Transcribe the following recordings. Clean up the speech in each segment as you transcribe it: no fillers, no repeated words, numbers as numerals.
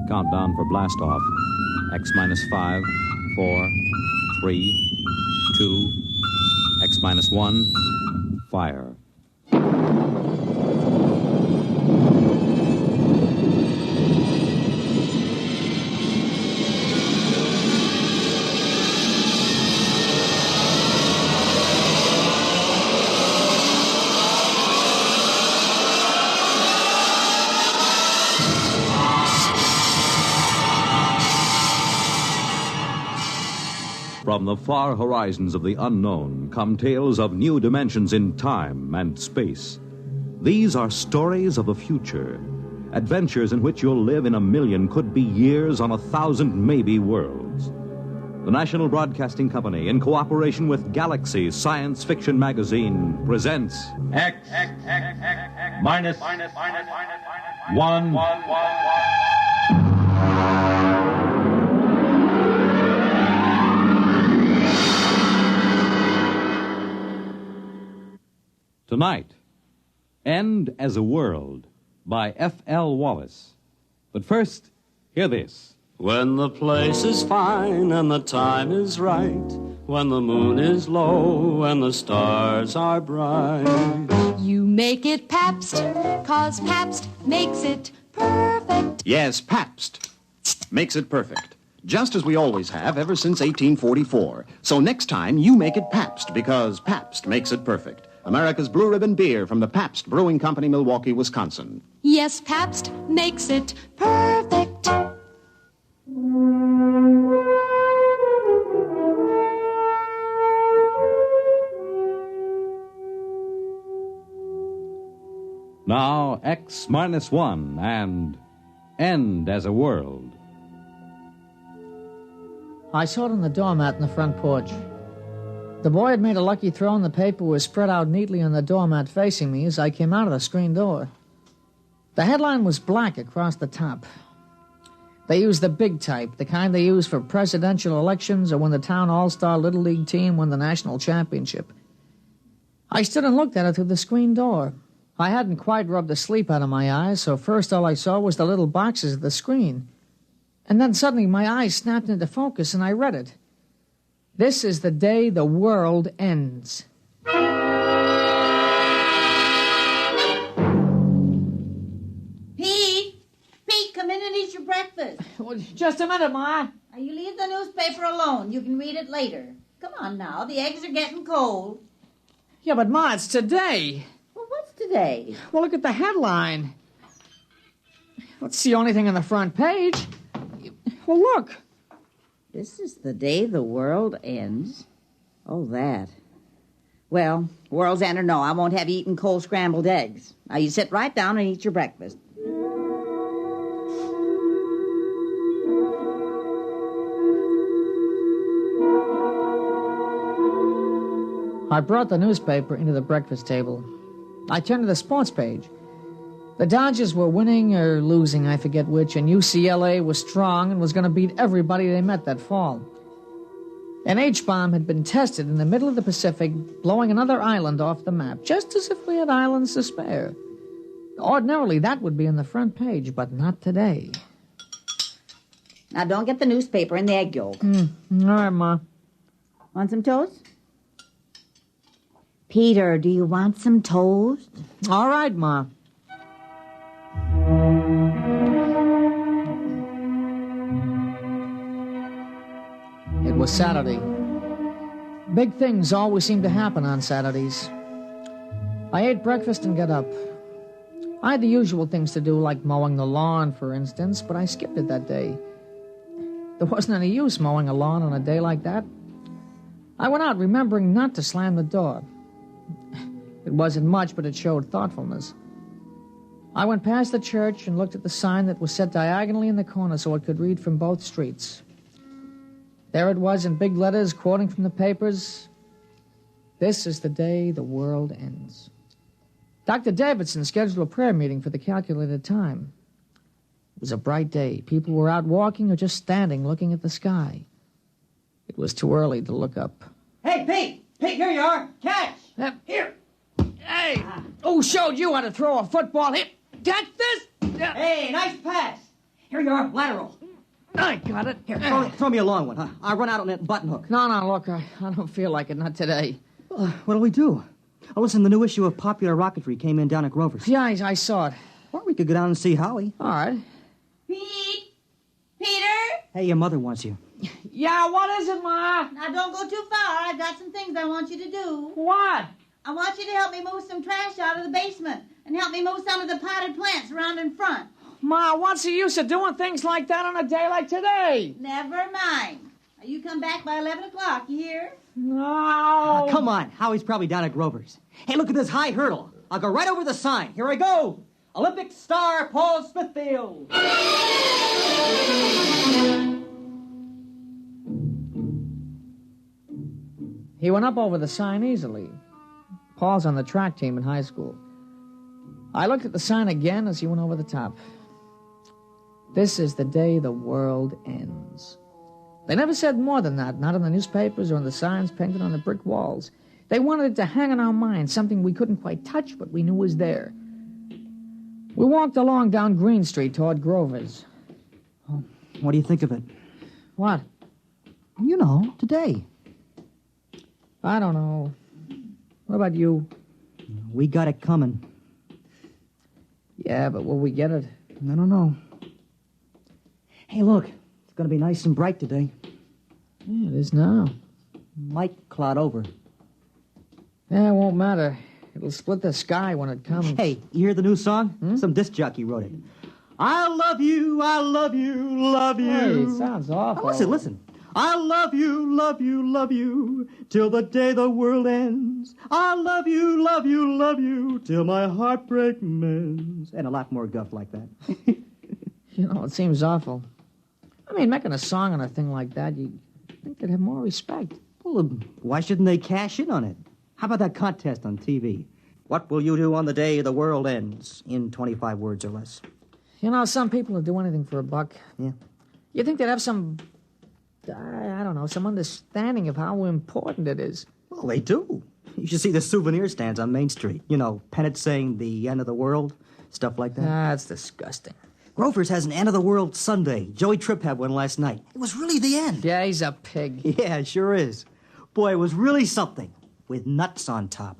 Countdown for blast off. X minus 5, 4, 3, 2, X minus 1, fire. From the far horizons of the unknown come tales of new dimensions in time and space. These are stories of the future, adventures in which you'll live in a million, could be years, on 1,000 maybe worlds. The National Broadcasting Company, in cooperation with Galaxy Science Fiction Magazine, presents X minus 1. Tonight, End as a World by F.L. Wallace. But first, hear this. When the place is fine and the time is right, when the moon is low and the stars are bright. You make it Pabst, 'cause Pabst makes it perfect. Yes, Pabst makes it perfect. Just as we always have ever since 1844. So next time, you make it Pabst, because Pabst makes it perfect. America's Blue Ribbon beer from the Pabst Brewing Company, Milwaukee, Wisconsin. Yes, Pabst makes it perfect. Now, X minus 1 and End as a World. I saw it on the doormat in the front porch. The boy had made a lucky throw, and the paper was spread out neatly on the doormat facing me as I came out of the screen door. The headline was black across the top. They used the big type, the kind they use for presidential elections or when the town all-star Little League team won the national championship. I stood and looked at it through the screen door. I hadn't quite rubbed the sleep out of my eyes, so first all I saw was the little boxes of the screen. And then suddenly my eyes snapped into focus and I read it. This is the day the world ends. Pete, come in and eat your breakfast. Well, just a minute, Ma. Now, you leave the newspaper alone. You can read it later. Come on now, the eggs are getting cold. Yeah, but Ma, it's today. Well, what's today? Well, look at the headline. It's the only thing on the front page. Well, look. This is the day the world ends. Oh, that. Well, world's end or no, I won't have you eating cold scrambled eggs. Now, you sit right down and eat your breakfast. I brought the newspaper into the breakfast table. I turned to the sports page. The Dodgers were winning or losing, I forget which, and UCLA was strong and was going to beat everybody they met that fall. An H-bomb had been tested in the middle of the Pacific, blowing another island off the map, just as if we had islands to spare. Ordinarily, that would be on the front page, but not today. Now, don't get the newspaper in the egg yolk. All right, Ma. Want some toast? Peter, do you want some toast? All right, Ma. It was Saturday. Big things always seem to happen on Saturdays. I ate breakfast and got up. I had the usual things to do, like mowing the lawn, for instance, but I skipped it that day. There wasn't any use mowing a lawn on a day like that. I went out remembering not to slam the door. It wasn't much, but it showed thoughtfulness. I went past the church and looked at the sign that was set diagonally in the corner so it could read from both streets. There it was in big letters, quoting from the papers. This is the day the world ends. Dr. Davidson scheduled a prayer meeting for the calculated time. It was a bright day. People were out walking or just standing looking at the sky. It was too early to look up. Hey, Pete! Pete, here you are! Catch! Here! Hey! Who showed you how to throw a football? Hit! Catch this! Hey, nice pass! Here you are, lateral. I got it. Here, throw me a long one, huh? I'll run out on that button hook. No, look, I don't feel like it, not today. What'll we do? Oh, listen, the new issue of Popular Rocketry came in down at Grover's. Yeah, I saw it. Or we could go down and see Howie. All right. Pete? Peter? Hey, your mother wants you. Yeah, what is it, Ma? Now, don't go too far. I've got some things I want you to do. What? I want you to help me move some trash out of the basement and help me move some of the potted plants around in front. Ma, what's the use of doing things like that on a day like today? Never mind. Now, you come back by 11 o'clock, you hear? No. Come on. Howie's probably down at Grover's. Hey, look at this high hurdle. I'll go right over the sign. Here I go. Olympic star Paul Smithfield. He went up over the sign easily. Paul's on the track team in high school. I looked at the sign again as he went over the top. This is the day the world ends. They never said more than that, not in the newspapers or in the signs painted on the brick walls. They wanted it to hang in our minds, something we couldn't quite touch, but we knew was there. We walked along down Green Street toward Grover's. Oh, what do you think of it? What? You know, today. I don't know. What about you? We got it coming. Yeah, but will we get it? I don't know. Hey, look. It's going to be nice and bright today. Yeah, it is now. Might cloud over. Yeah, it won't matter. It'll split the sky when it comes. Hey, you hear the new song? Some disc jockey wrote it. I love you, love you. Hey, it sounds awful. Oh, listen. I love you, till the day the world ends. I love you, till my heartbreak mends. And a lot more guff like that. You know, it seems awful. I mean, making a song on a thing like that, you'd think they'd have more respect. Well, why shouldn't they cash in on it? How about that contest on TV? What will you do on the day the world ends? In 25 words or less. You know, some people would do anything for a buck. Yeah. You think they'd have some, I don't know, some understanding of how important it is. Well, they do. You should see the souvenir stands on Main Street. You know, pennants saying the end of the world, stuff like that. That's disgusting. Grover's has an end of the world Sunday. Joey Tripp had one last night. It was really the end. Yeah, he's a pig. Yeah, it sure is. Boy, it was really something. With nuts on top.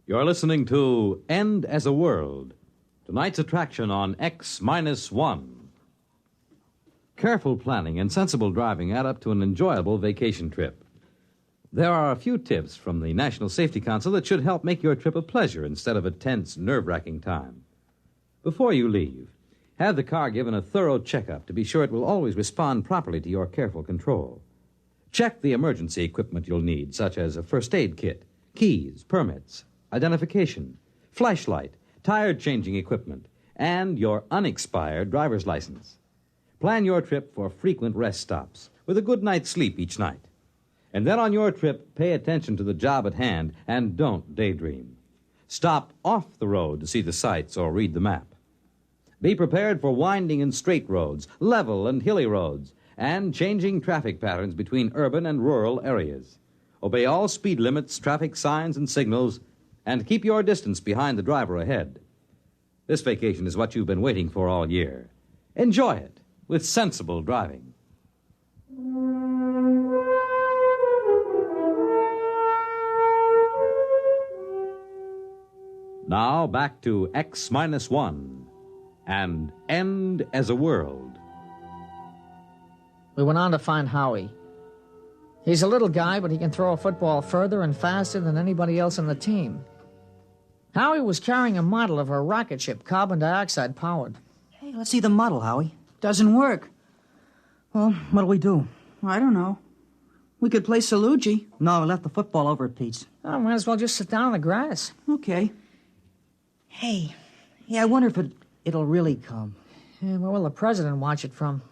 You're listening to End as a World, tonight's attraction on X-1. Careful planning and sensible driving add up to an enjoyable vacation trip. There are a few tips from the National Safety Council that should help make your trip a pleasure instead of a tense, nerve-wracking time. Before you leave, have the car given a thorough checkup to be sure it will always respond properly to your careful control. Check the emergency equipment you'll need, such as a first aid kit, keys, permits, identification, flashlight, tire-changing equipment, and your unexpired driver's license. Plan your trip for frequent rest stops with a good night's sleep each night. And then on your trip, pay attention to the job at hand and don't daydream. Stop off the road to see the sights or read the map. Be prepared for winding and straight roads, level and hilly roads, and changing traffic patterns between urban and rural areas. Obey all speed limits, traffic signs, and signals, and keep your distance behind the driver ahead. This vacation is what you've been waiting for all year. Enjoy it with sensible driving. Now back to X-1 and End as a World. We went on to find Howie. He's a little guy, but he can throw a football further and faster than anybody else on the team. Howie was carrying a model of a rocket ship, carbon dioxide powered. Hey, let's see the model, Howie. Doesn't work. Well, what'll we do? I don't know. We could play Salugi. No, I left the football over at Pete's. Oh, might as well just sit down on the grass. Okay. Hey, I wonder if it'll really come. Yeah, where will the president watch it from?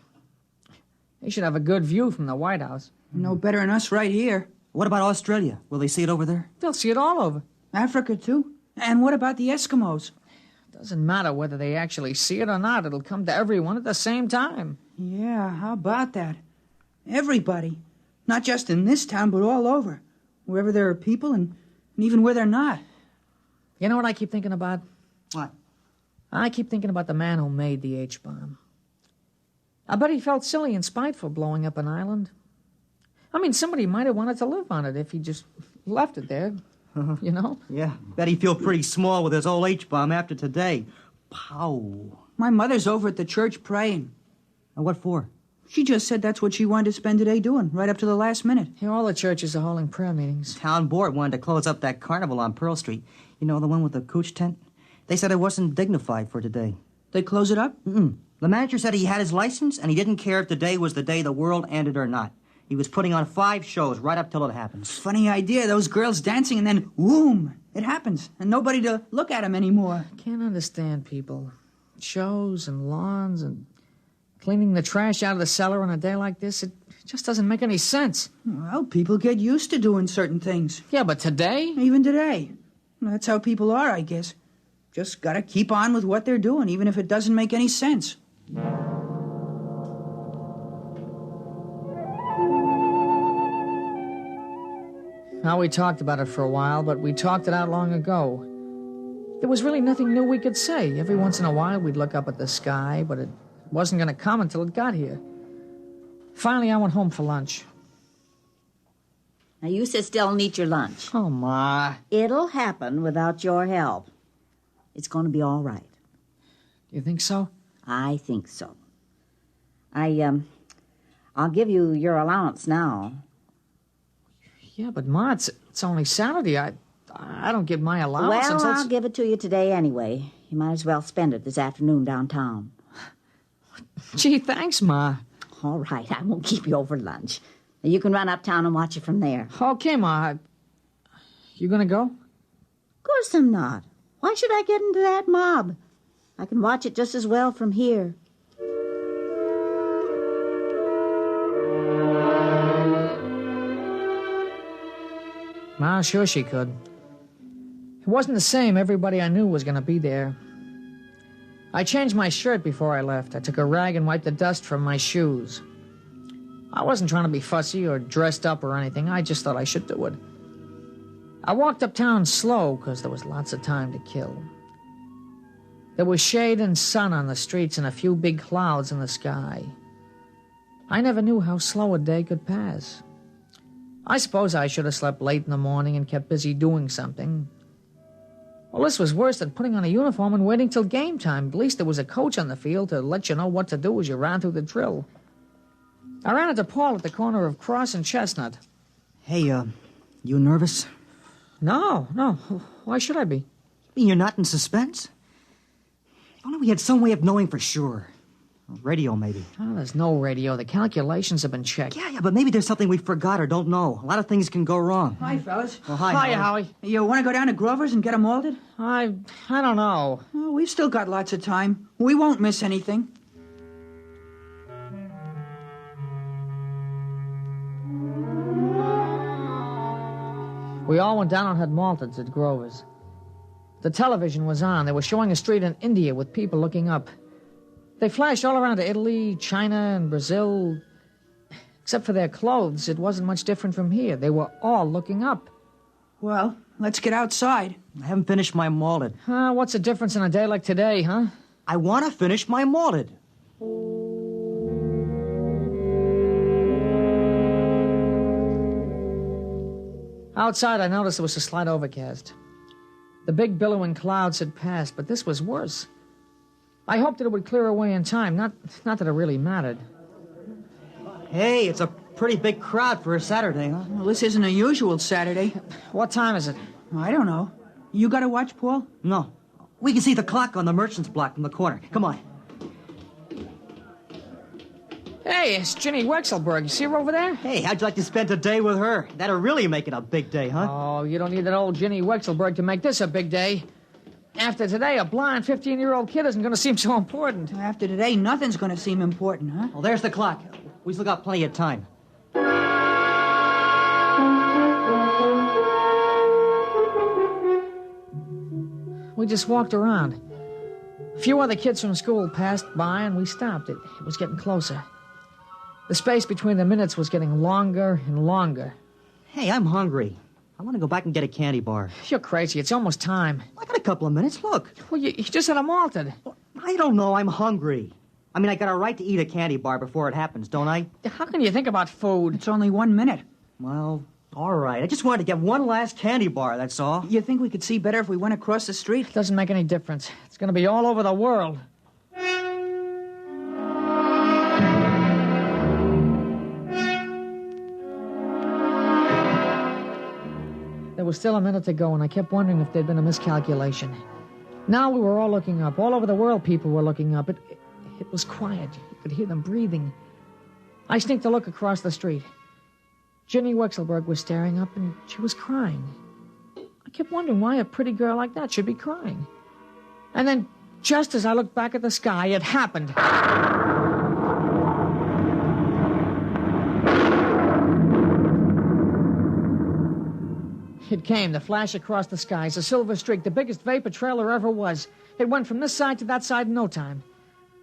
He should have a good view from the White House. No better than us right here. What about Australia? Will they see it over there? They'll see it all over. Africa, too. And what about the Eskimos? Doesn't matter whether they actually see it or not. It'll come to everyone at the same time. Yeah, how about that? Everybody. Not just in this town, but all over. Wherever there are people and And even where they're not. You know what I keep thinking about? What? I keep thinking about the man who made the H-bomb. I bet he felt silly and spiteful blowing up an island. I mean, somebody might have wanted to live on it if he just left it there, you know? Yeah, bet he'd feel pretty small with his old H-bomb after today. Pow. My mother's over at the church praying. And what for? She just said that's what she wanted to spend today doing, right up to the last minute. You know, all the churches are holding prayer meetings. Town board wanted to close up that carnival on Pearl Street. You know, the one with the cooch tent? They said it wasn't dignified for today. They close it up? Mm-mm. The manager said he had his license, and he didn't care if today was the day the world ended or not. He was putting on 5 shows right up till it happens. Funny idea, those girls dancing and then, whoom, it happens. And nobody to look at them anymore. Can't understand people. Shows and lawns and cleaning the trash out of the cellar on a day like this, it just doesn't make any sense. Well, people get used to doing certain things. Yeah, but today? Even today. That's how people are, I guess. Just gotta keep on with what they're doing, even if it doesn't make any sense. Now, we talked about it for a while, but we talked it out long ago. There was really nothing new we could say. Every once in a while, we'd look up at the sky, but it wasn't going to come until it got here. Finally, I went home for lunch. Now, you sit still and eat your lunch. Oh, Ma. It'll happen without your help. It's going to be all right. You think so? I think so. I'll give you your allowance now. Yeah, but Ma, it's only Saturday. I don't get my allowance Well, until... I'll give it to you today anyway. You might as well spend it this afternoon downtown. Gee, thanks, Ma. All right, I won't keep you over lunch. You can run uptown and watch it from there. Okay, Ma. You gonna go? Of course I'm not. Why should I get into that mob? I can watch it just as well from here. Ma, sure she could. It wasn't the same. Everybody I knew was going to be there. I changed my shirt before I left. I took a rag and wiped the dust from my shoes. I wasn't trying to be fussy or dressed up or anything. I just thought I should do it. I walked uptown slow because there was lots of time to kill. There was shade and sun on the streets and a few big clouds in the sky. I never knew how slow a day could pass. I suppose I should have slept late in the morning and kept busy doing something. Well, this was worse than putting on a uniform and waiting till game time. At least there was a coach on the field to let you know what to do as you ran through the drill. I ran into Paul at the corner of Cross and Chestnut. Hey, you nervous? No. Why should I be? You mean you're not in suspense? If only we had some way of knowing for sure. Radio, maybe. Oh, there's no radio. The calculations have been checked. Yeah, but maybe there's something we forgot or don't know. A lot of things can go wrong. Hi, fellas. Well, hi, Howie. You want to go down to Grover's and get 'em molded? I don't know. Oh, we've still got lots of time. We won't miss anything. We all went down and had malteds at Grover's. The television was on. They were showing a street in India with people looking up. They flashed all around to Italy, China, and Brazil. Except for their clothes, it wasn't much different from here. They were all looking up. Well, let's get outside. I haven't finished my malted. What's the difference in a day like today, huh? I want to finish my malted. Outside, I noticed there was a slight overcast. The big billowing clouds had passed, but this was worse. I hoped that it would clear away in time, not that it really mattered. Hey, it's a pretty big crowd for a Saturday, huh? Well, this isn't a usual Saturday. What time is it? I don't know. You got to watch, Paul? No. We can see the clock on the merchant's block from the corner. Come on. Hey, it's Ginny Wexelberg. You see her over there? Hey, how'd you like to spend a day with her? That'll really make it a big day, huh? Oh, you don't need that old Ginny Wexelberg to make this a big day. After today, a blind 15-year-old kid isn't going to seem so important. After today, nothing's going to seem important, huh? Well, there's the clock. We still got plenty of time. We just walked around. A few other kids from school passed by, and we stopped. It was getting closer. The space between the minutes was getting longer and longer. Hey, I'm hungry. I want to go back and get a candy bar. You're crazy. It's almost time. I got a couple of minutes. Look. Well, you just had them malted. I don't know. I'm hungry. I mean, I got a right to eat a candy bar before it happens, don't I? How can you think about food? It's only 1 minute. Well, all right. I just wanted to get one last candy bar, that's all. You think we could see better if we went across the street? It doesn't make any difference. It's going to be all over the world. There was still a minute to go, and I kept wondering if there'd been a miscalculation. Now we were all looking up. All over the world, people were looking up. It was quiet. You could hear them breathing. I sneaked a look across the street. Ginny Wexelberg was staring up, and she was crying. I kept wondering why a pretty girl like that should be crying. And then, just as I looked back at the sky, it happened. It came, the flash across the skies, a silver streak, the biggest vapor trail there ever was. It went from this side to that side in no time.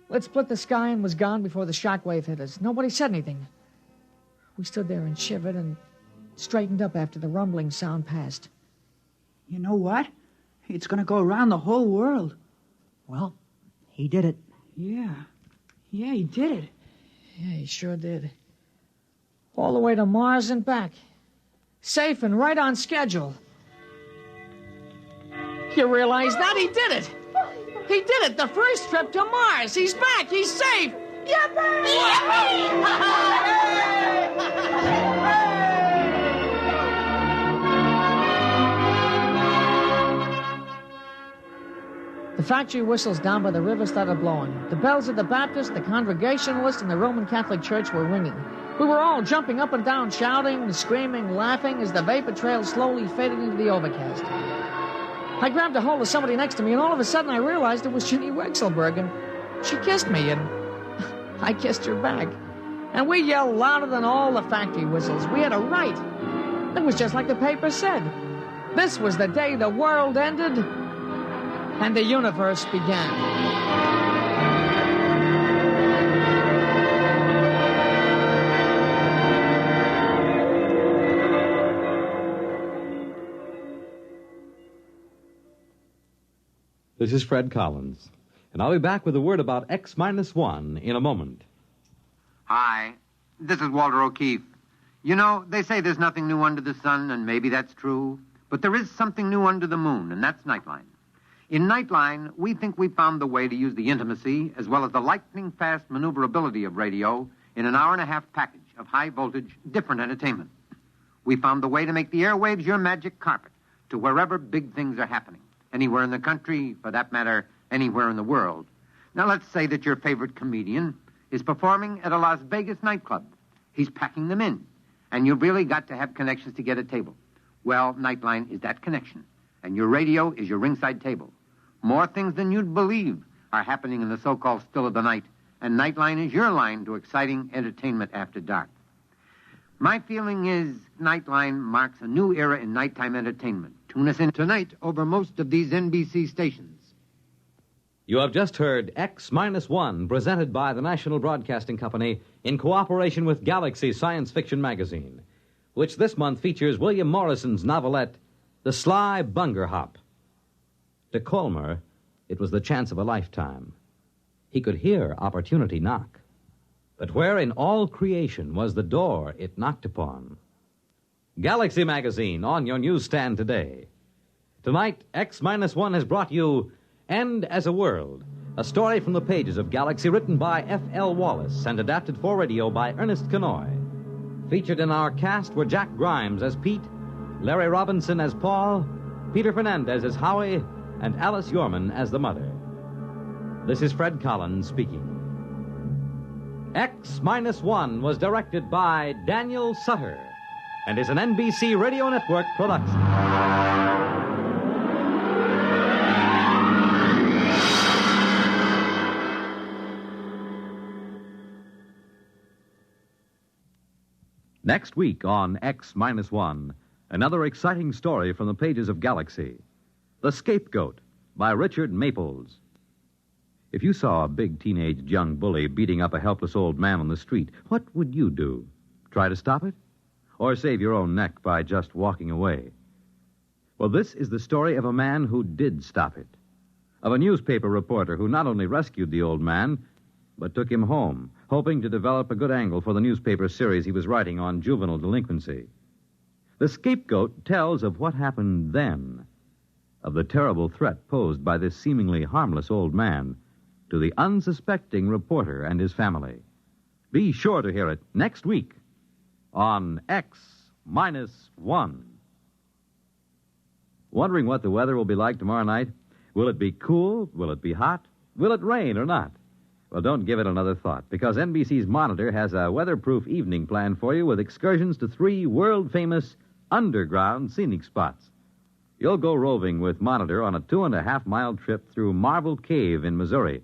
It split the sky and was gone before the shockwave hit us. Nobody said anything. We stood there and shivered and straightened up after the rumbling sound passed. You know what? It's going to go around the whole world. Well, he did it. Yeah, he did it. Yeah, he sure did. All the way to Mars and back. Safe and right on schedule. You realize that? He did it! He did it! The first trip to Mars! He's back! He's safe! The factory whistles down by the river started blowing. The bells of the Baptist, the Congregationalist, and the Roman Catholic Church were ringing. We were all jumping up and down, shouting, screaming, laughing as the vapor trail slowly faded into the overcast. I grabbed a hold of somebody next to me, and all of a sudden I realized it was Ginny Wexelberg, and she kissed me, and I kissed her back. And we yelled louder than all the factory whistles. We had a right. It was just like the paper said. This was the day the world ended and the universe began. This is Fred Collins, and I'll be back with a word about X-1 in a moment. Hi, this is Walter O'Keefe. You know, they say there's nothing new under the sun, and maybe that's true, but there is something new under the moon, and that's Nightline. In Nightline, we think we found the way to use the intimacy as well as the lightning-fast maneuverability of radio in an hour-and-a-half package of high-voltage, different entertainment. We found the way to make the airwaves your magic carpet to wherever big things are happening. Anywhere in the country, for that matter, anywhere in the world. Now, let's say that your favorite comedian is performing at a Las Vegas nightclub. He's packing them in, and you've really got to have connections to get a table. Well, Nightline is that connection, and your radio is your ringside table. More things than you'd believe are happening in the so-called still of the night, and Nightline is your line to exciting entertainment after dark. My feeling is Nightline marks a new era in nighttime entertainment. Tune us in tonight over most of these NBC stations. You have just heard X-1, presented by the National Broadcasting Company in cooperation with Galaxy Science Fiction Magazine, which this month features William Morrison's novelette, The Sly Bunger Hop. To Colmer, it was the chance of a lifetime. He could hear opportunity knock. But where in all creation was the door it knocked upon? Galaxy Magazine on your newsstand today. Tonight, X-1 has brought you End as a World, a story from the pages of Galaxy written by F.L. Wallace and adapted for radio by Ernest Kenoy. Featured in our cast were Jack Grimes as Pete, Larry Robinson as Paul, Peter Fernandez as Howie, and Alice Yorman as the mother. This is Fred Collins speaking. X-1 was directed by Daniel Sutter and is an NBC Radio Network production. Next week on X-1, another exciting story from the pages of Galaxy. The Scapegoat by Richard Maples. If you saw a big teenage young bully beating up a helpless old man on the street, what would you do? Try to stop it? Or save your own neck by just walking away? Well, this is the story of a man who did stop it. Of a newspaper reporter who not only rescued the old man, but took him home, hoping to develop a good angle for the newspaper series he was writing on juvenile delinquency. The Scapegoat tells of what happened then, of the terrible threat posed by this seemingly harmless old man to the unsuspecting reporter and his family. Be sure to hear it next week on X-1. Wondering what the weather will be like tomorrow night? Will it be cool? Will it be hot? Will it rain or not? Well, don't give it another thought, because NBC's Monitor has a weatherproof evening planned for you with excursions to 3 world-famous underground scenic spots. You'll go roving with Monitor on a 2.5-mile trip through Marble Cave in Missouri.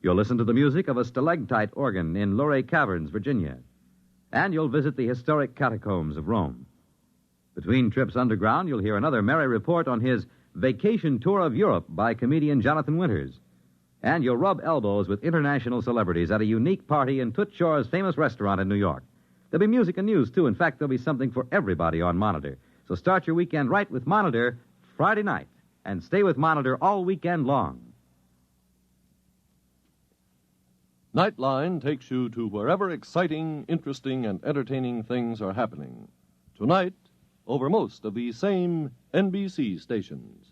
You'll listen to the music of a stalactite organ in Luray Caverns, Virginia. And you'll visit the historic catacombs of Rome. Between trips underground, you'll hear another merry report on his vacation tour of Europe by comedian Jonathan Winters. And you'll rub elbows with international celebrities at a unique party in Toots Shor's famous restaurant in New York. There'll be music and news, too. In fact, there'll be something for everybody on Monitor. So start your weekend right with Monitor Friday night, and stay with Monitor all weekend long. Nightline takes you to wherever exciting, interesting, and entertaining things are happening. Tonight, over most of these same NBC stations.